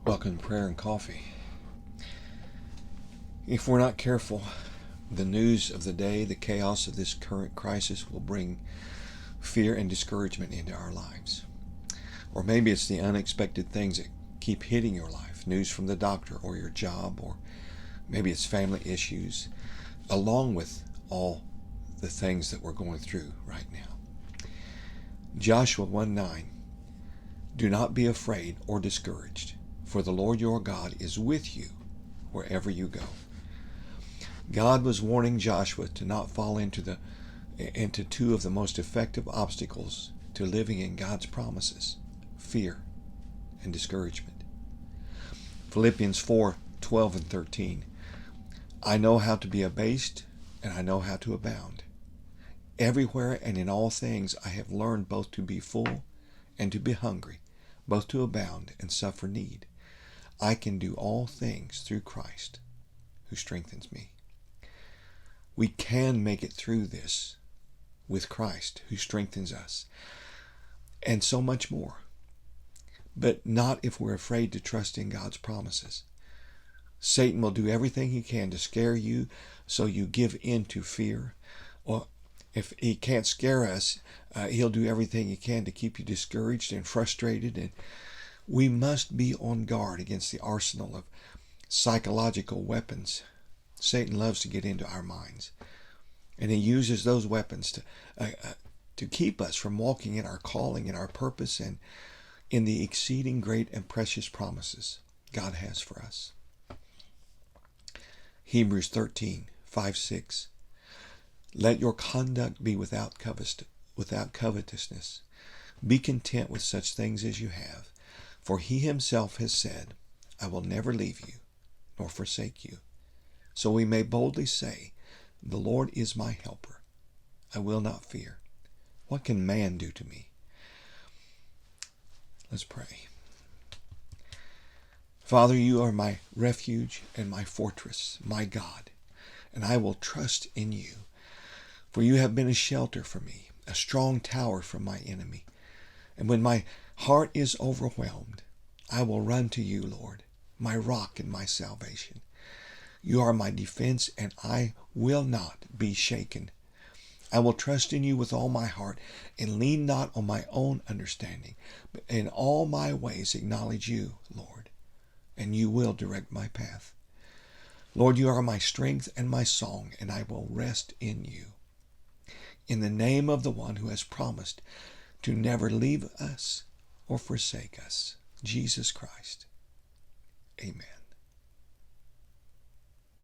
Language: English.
Welcome to Prayer and Coffee. If we're not careful, the news of the day, the chaos of this current crisis will bring fear and discouragement into our lives. Or maybe it's the unexpected things that keep hitting your life, news from the doctor or your job, or maybe it's family issues, along with all the things that we're going through right now. Joshua 1:9, do not be afraid or discouraged, for the Lord your God is with you wherever you go. God was warning Joshua to not fall into two of the most effective obstacles to living in God's promises: fear and discouragement. Philippians 4:12 and 13. I know how to be abased, and I know how to abound. Everywhere and in all things I have learned both to be full and to be hungry, both to abound and suffer need. I can do all things through Christ who strengthens me. We can make it through this with Christ who strengthens us, and so much more. But not if we're afraid to trust in God's promises. Satan will do everything he can to scare you so you give in to fear. Or if he can't scare us, he'll do everything he can to keep you discouraged and frustrated. And we must be on guard against the arsenal of psychological weapons Satan loves to get into our minds. And he uses those weapons to keep us from walking in our calling and our purpose and in the exceeding great and precious promises God has for us. Hebrews 13:5-6. Let your conduct be without covetousness. Be content with such things as you have. For he himself has said, I will never leave you nor forsake you. So we may boldly say, the Lord is my helper. I will not fear. What can man do to me? Let's pray. Father, you are my refuge and my fortress, my God, and I will trust in you. For you have been a shelter for me, a strong tower from my enemy. And when my heart is overwhelmed, I will run to you, Lord, my rock and my salvation. You are my defense, and I will not be shaken. I will trust in you with all my heart and lean not on my own understanding, but in all my ways acknowledge you, Lord, and you will direct my path. Lord, you are my strength and my song, and I will rest in you. In the name of the one who has promised to never leave us or forsake us, Jesus Christ. Amen.